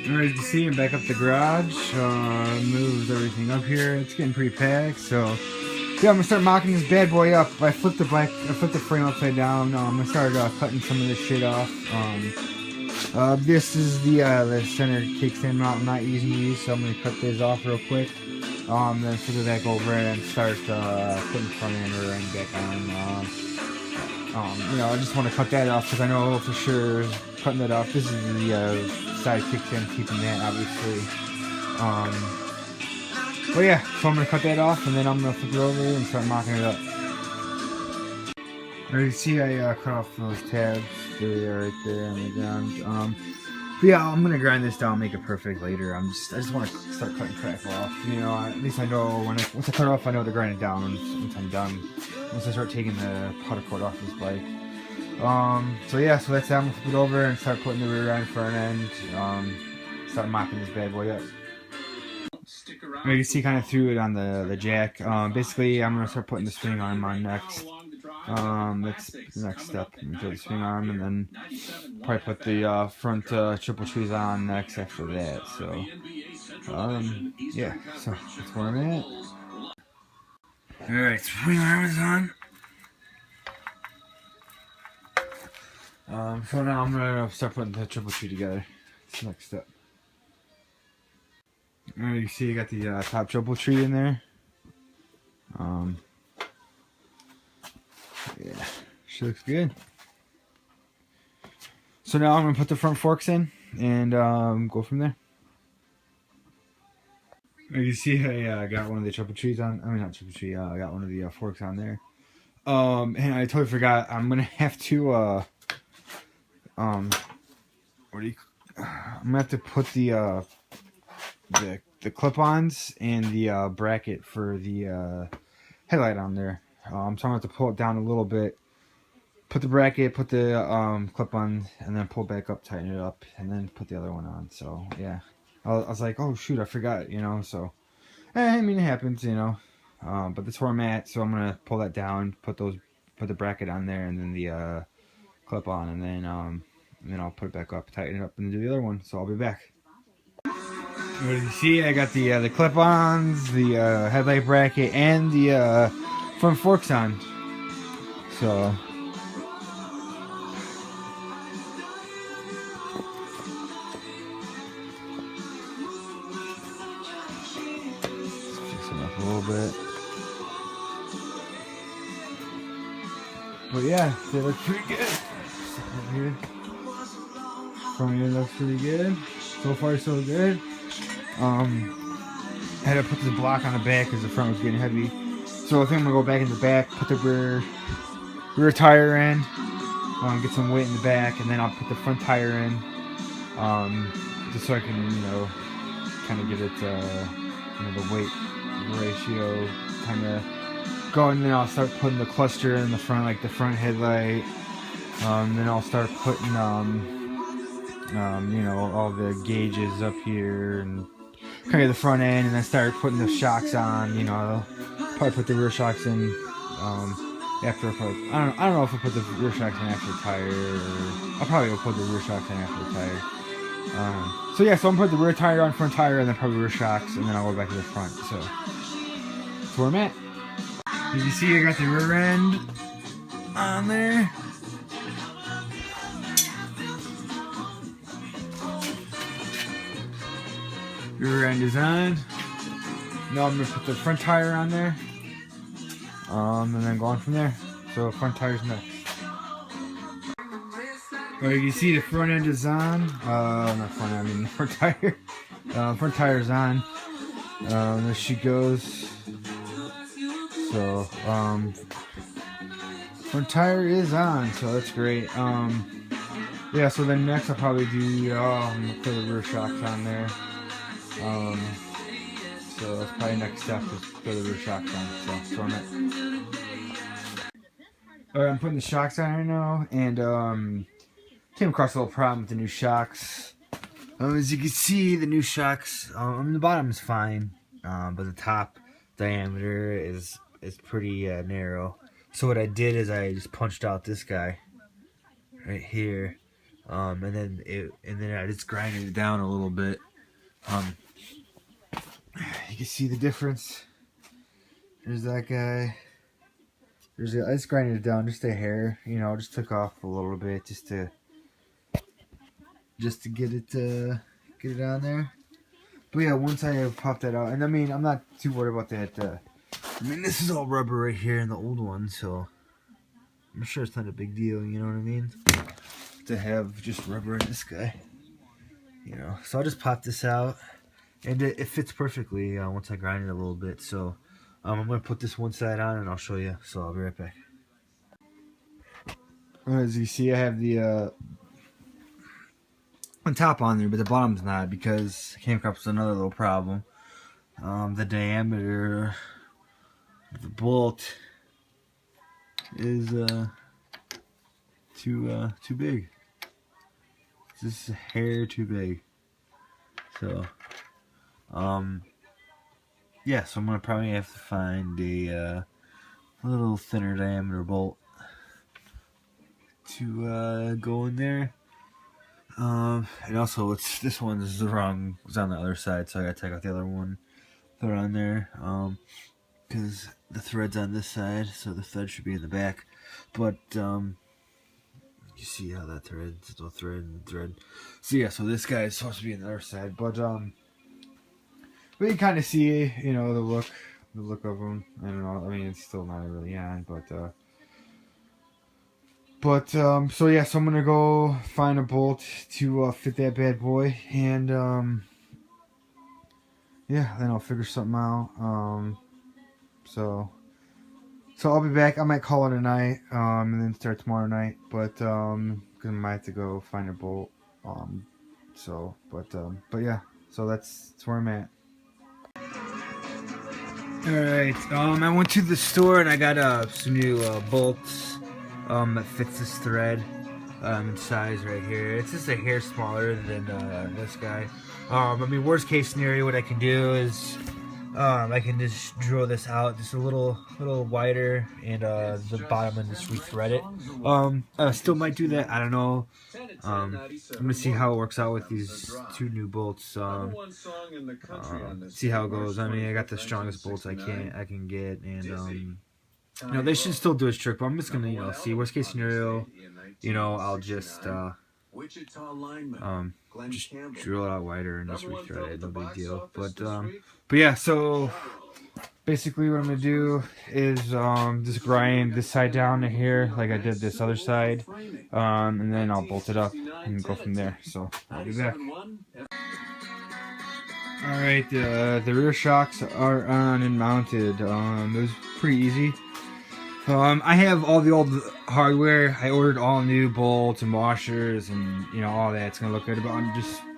Alright, as you see, I'm back up the garage. Moved everything up here. It's getting pretty packed, so yeah, I'm gonna start mocking this bad boy up. I flipped the frame upside down. I'm gonna start cutting some of this shit off. This is the center kickstand mount I'm not using these, so I'm gonna cut this off real quick. Then flip it back over and start putting the front end or end back on. You know, I just want to cut that off because I know for sure cutting that off. This is the side kickstand, keeping that obviously. But yeah, so I'm gonna cut that off and then I'm gonna flip it over and start mocking it up. As you see, I cut off those tabs. There they are right there on the ground. But yeah, I'm gonna grind this down, make it perfect later. I just want to start cutting crap off. You know, at least I know once I cut it off, I know to grind it down once I'm done. Once I start taking the powder coat off this bike. So yeah, so that's that. I'm gonna flip it over and start putting the rear end, front end. Start mopping this bad boy up. You can see kind of through it on the jack. Basically, I'm gonna start putting the swing arm on next. That's the next step. Throw the swing arm and then probably put the front triple trees on next after that. So yeah, so that's where I'm at. Alright, swing arm is on. So now I'm gonna start putting the triple tree together. That's the next step. Alright, you see I got the top triple tree in there. Yeah, she looks good. So now I'm gonna put the front forks in and go from there. You see, I got one of the triple trees on. I mean, not triple tree. I got one of the forks on there. And I totally forgot. I'm gonna have to. I'm gonna have to put the clip-ons and the bracket for the headlight on there. So I'm gonna have to pull it down a little bit. Put the bracket, put the clip on, and then pull back up, tighten it up, and then put the other one on. So yeah, I was like, oh shoot, I forgot, you know. So I mean, it happens, you know. But that's where I'm at. So I'm gonna pull that down, put the bracket on there, and then the clip on, and then I'll put it back up, tighten it up, and then do the other one. So I'll be back. As you see, I got the clip-ons, the headlight bracket, and the front forks on. So. A little bit, but yeah, they look pretty good. Front end looks pretty good. So far, so good. I had to put this block on the back because the front was getting heavy. So I think I'm gonna go back in the back, put the rear tire in, get some weight in the back, and then I'll put the front tire in, just so I can, you know, kind of get it, you know, the weight ratio kind of going. Then I'll start putting the cluster in the front, like the front headlight. Then I'll start putting you know, all the gauges up here and kind of the front end, and then start putting the shocks on. You know, I'll probably put the rear shocks in after. I don't know if I'll put the rear shocks in after the tire. Or I'll probably put the rear shocks in after the tire. So yeah, so I'm putting the rear tire on, front tire, and then probably rear shocks, and then I'll go back to the front. So that's where I'm at. As you see, I got the rear end on there. Rear end is on. Now I'm gonna put the front tire on there, and then go on from there. So front tire's next. Well, you can see the front end is on. Not front end, I mean the front tire. Front tire's on. There she goes. So front tire is on, so that's great. Yeah, so then next I'll probably do put the rear shocks on there. So that's probably next step is put the rear shocks on. So I'm at. Alright, I'm putting the shocks on right now, and came across a little problem with the new shocks. As you can see, the new shocks, the bottom is fine, but the top diameter is pretty narrow. So what I did is I just punched out this guy right here. and then I just grinded it down a little bit. You can see the difference. There's that guy. I just grinded it down just a hair, you know, just took off a little bit just to get it on there. But yeah, once I have popped that out, and I mean, I'm not too worried about that. I mean, this is all rubber right here in the old one, so I'm sure it's not a big deal, you know what I mean? To have just rubber in this guy, you know. So I'll just pop this out, and it fits perfectly once I grind it a little bit. So I'm gonna put this one side on, and I'll show you. So I'll be right back. As you see, I have the on top on there, but the bottom's not because I came across another little problem. The diameter of the bolt is too big. It's just a hair too big. So yeah, so I'm gonna probably have to find a little thinner diameter bolt to go in there. And also this one is wrong. It's on the other side, so I gotta take out the other one, throw it on there. Because the thread's on this side, so the thread should be in the back. But you see how that thread's no thread and thread. So yeah, so this guy is supposed to be on the other side, but you kind of see, you know, the look of them. I don't know. I mean, it's still not really on, so yeah, so I'm gonna go find a bolt to fit that bad boy, and yeah, then I'll figure something out. So I'll be back. I might call it a night, and then start tomorrow night. But cause I might have to go find a bolt. But yeah. So that's where I'm at. All right. I went to the store and I got some new bolts that fits this thread in size right here. It's just a hair smaller than this guy. I mean, worst case scenario, what I can do is I can just drill this out just a little wider, and the bottom and just rethread it. I still might do that. I don't know. I'm gonna see how it works out with these two new bolts. See how it goes. I mean, I got the strongest bolts I can get, and you know, they should still do its trick. But I'm just gonna, you know, see. Worst case scenario, you know, I'll just drill it out wider and just rethread it. No big deal. But yeah, so basically what I'm gonna do is just grind this side down to here like I did this other side, and then I'll bolt it up and go from there. So I'll be back. Alright, the rear shocks are on and mounted. It was pretty easy. I have all the old hardware. I ordered all new bolts and washers and, you know, all that. It's gonna look good, but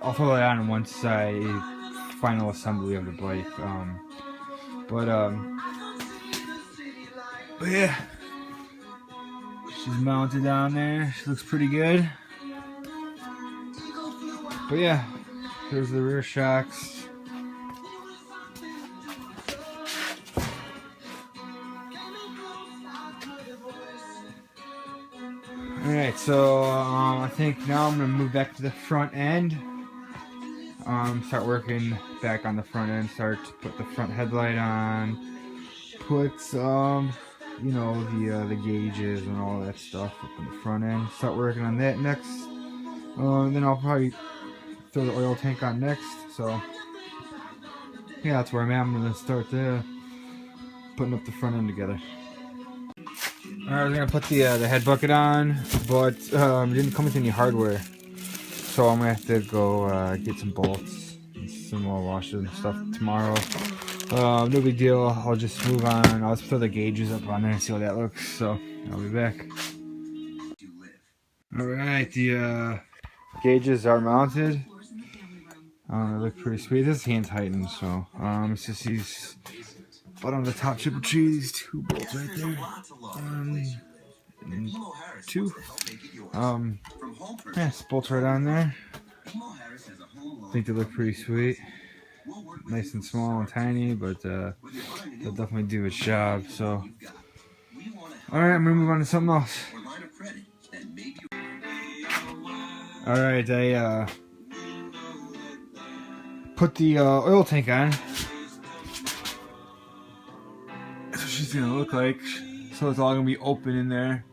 I'll throw it on one side, final assembly of the bike. But yeah, she's mounted down there. She looks pretty good. But yeah, there's the rear shocks. Alright, so I think now I'm going to move back to the front end. Start working back on the front end, start to put the front headlight on, put you know, the gauges and all that stuff up in the front end. Start working on that next. Then I'll probably throw the oil tank on next. So yeah, that's where I'm at. I'm going to start putting up the front end together. Alright, we're gonna put the head bucket on, but it didn't come with any hardware, so I'm gonna have to go get some bolts and some more washers and stuff tomorrow. No big deal. I'll just move on. I'll just throw the gauges up on there and see how that looks. So I'll be back. Alright, the gauges are mounted. They look pretty sweet. This is hand tightened, so it's just these. Bottom of the top triple tree, these two bolts right there, and two. Yeah, bolts right on there. I think they look pretty sweet. Nice and small and tiny, but they'll definitely do its job. So, all right, I'm gonna move on to something else. Alright, I put the oil tank on. That's what she's gonna look like. So it's all gonna be open in there.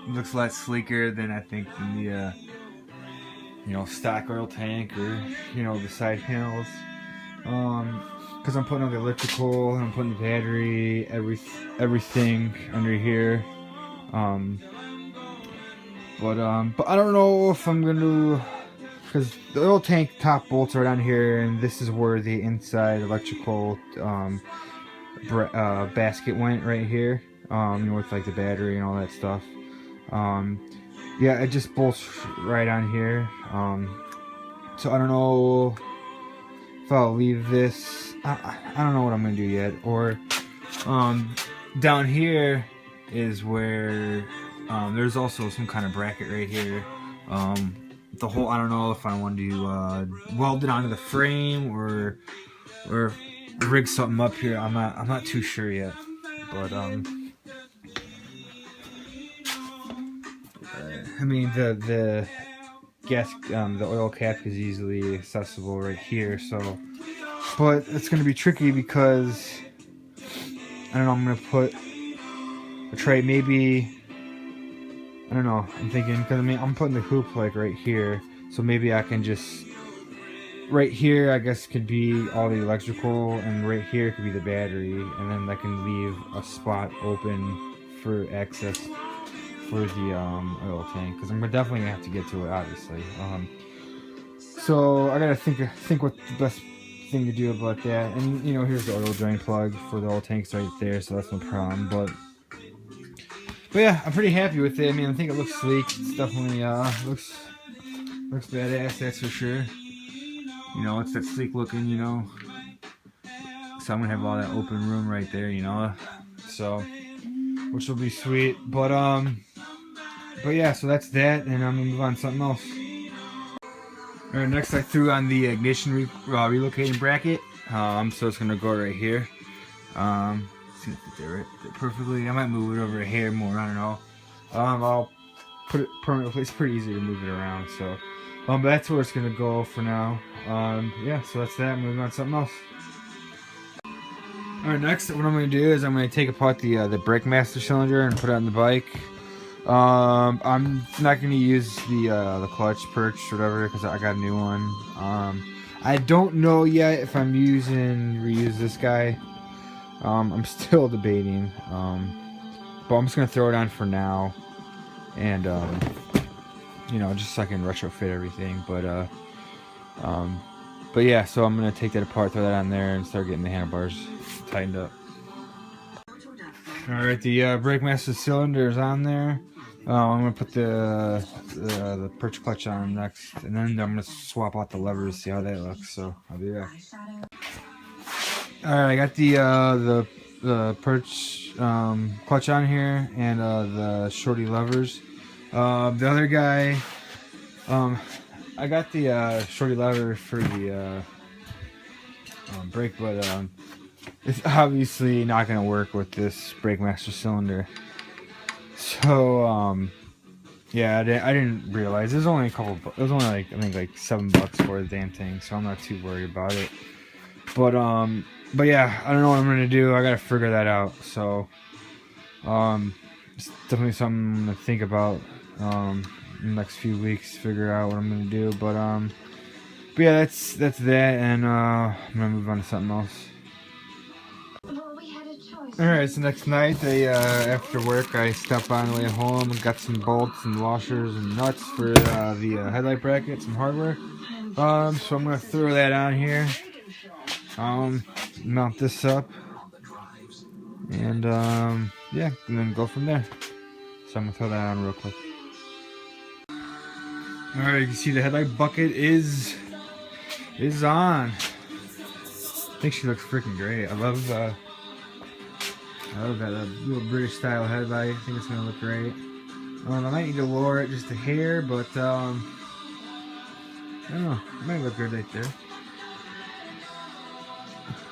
Looks a lot sleeker than I think than the you know, stock oil tank or, you know, the side panels. Because I'm putting on the electrical, I'm putting the battery, everything under here. But I don't know if I'm gonna, because the oil tank top bolts are down here, and this is where the inside electrical basket went right here. You know, with like the battery and all that stuff. Yeah, it just bolts right on here. So I don't know if I'll leave this. I don't know what I'm gonna do yet. Or down here is where there's also some kind of bracket right here. The whole, I don't know if I want to weld it onto the frame or rig something up here. I'm not too sure yet. But I mean the gas the oil cap is easily accessible right here, so, but it's gonna be tricky because I don't know, I'm gonna put a tray, maybe, I don't know, I'm thinking, because I mean I'm putting the hoop like right here, so maybe I can just, right here I guess could be all the electrical, and right here could be the battery, and then I can leave a spot open for access for the oil tank, because I'm definitely gonna have to get to it, obviously. So I gotta think what the best thing to do about that. And you know, here's the oil drain plug for the oil tanks right there, so that's no problem. But yeah, I'm pretty happy with it. I mean, I think it looks sleek. It's definitely looks badass, that's for sure. You know, it's that sleek looking, you know. So I'm gonna have all that open room right there, you know. So, which will be sweet. But yeah, so that's that, and I'm gonna move on to something else. Alright, next I threw on the ignition relocating bracket. So it's gonna go right here. See if it fit perfectly. I might move it over here more. I don't know. I'll put it permanently. It's pretty easy to move it around. So, but that's where it's gonna go for now. Yeah, so that's that. Moving on to something else. Alright, next what I'm gonna do is I'm gonna take apart the brake master cylinder and put it on the bike. I'm not gonna use the clutch perch or whatever because I got a new one. I don't know yet if I'm reuse this guy. I'm still debating. But I'm just gonna throw it on for now, and you know, just so I can retrofit everything. But yeah, so I'm gonna take that apart, throw that on there, and start getting the handlebars tightened up. Alright, the brake master cylinder is on there. I'm gonna put the perch clutch on next, and then I'm gonna swap out the levers, see how that looks. So I'll do that. Alright, I got the perch clutch on here and the shorty levers. The other guy, I got the shorty lever for the brake, but it's obviously not gonna work with this brake master cylinder. So yeah, I didn't realize it was only it was only like, I think like $7 for the damn thing, so I'm not too worried about it. But yeah, I don't know what I'm gonna do. I gotta figure that out. So it's definitely something to think about in the next few weeks. Figure out what I'm gonna do. But yeah, that's that, and I'm gonna move on to something else. Alright, so next night, after work, I stopped by on the way home and got some bolts and washers and nuts for the headlight bracket, some hardware. So I'm going to throw that on here, mount this up, and yeah, and then go from there. So I'm going to throw that on real quick. Alright, you can see the headlight bucket is on. I think she looks freaking great. I love that little British style headlight. I think it's gonna look great. I might need to lower it just a hair, but I don't know. It might look good right there.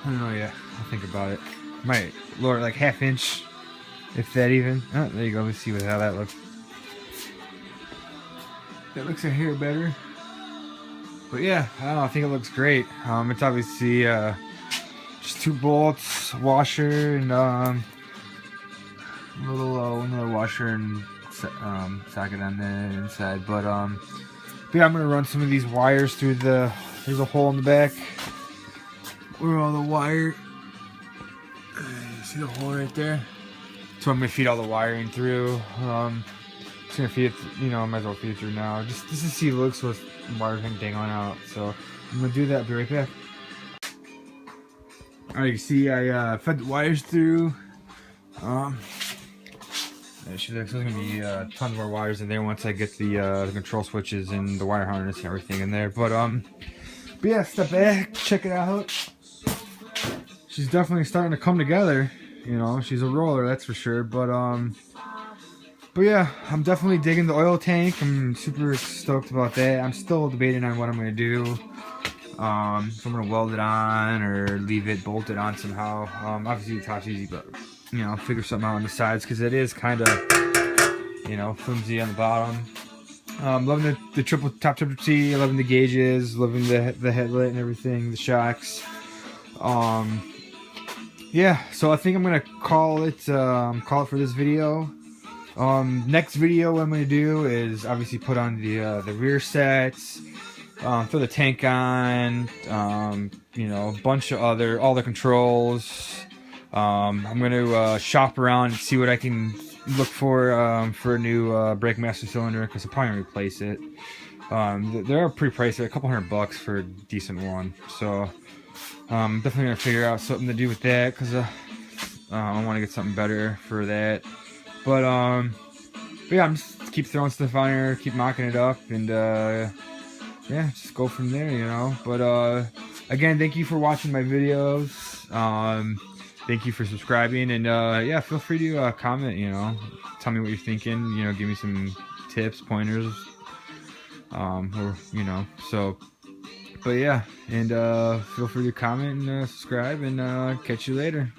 I don't know yet. I'll think about it. Might lower it like ½ inch, if that even. Oh, there you go. Let's see how that looks. that looks in here better. But yeah, I don't know, I think it looks great. It's obviously just 2 bolts, washer, and another washer and socket on the inside. But yeah, I'm gonna run some of these wires through there's a hole in the back where all the wire. You see the hole right there? So I'm gonna feed all the wiring through. Just gonna feed it, I might as well feed it through now, just to see it looks with the wires dangling on out. So I'm gonna do that. I'll be right back. Alright, you see I fed the wires through. There's gonna be tons more wires in there once I get the control switches and the wire harness and everything in there. But yeah, step back, check it out. She's definitely starting to come together. She's a roller, that's for sure. But yeah, I'm definitely digging the oil tank. I'm super stoked about that. I'm still debating on what I'm gonna do. If I'm gonna weld it on or leave it bolted on somehow. Obviously the top's easy, but figure something out on the sides because it is kind of flimsy on the bottom. Loving the top triple T, loving the gauges, loving the headlight and everything, the shocks. Yeah, so I think I'm gonna call it for this video. Next video what I'm gonna do is obviously put on the rear sets, throw the tank on, a bunch of all the controls. I'm gonna shop around and see what I can look for a new brake master cylinder, because I'm probably gonna replace it. They're pretty pricey, a couple $100 for a decent one. So definitely gonna figure out something to do with that, because I want to get something better for that. But yeah, I'm just keep throwing stuff on here, keep mocking it up, and yeah, just go from there, But again, thank you for watching my videos. Thank you for subscribing, and yeah, feel free to comment, tell me what you're thinking, give me some tips, pointers, or so. But yeah, and feel free to comment and subscribe, and catch you later.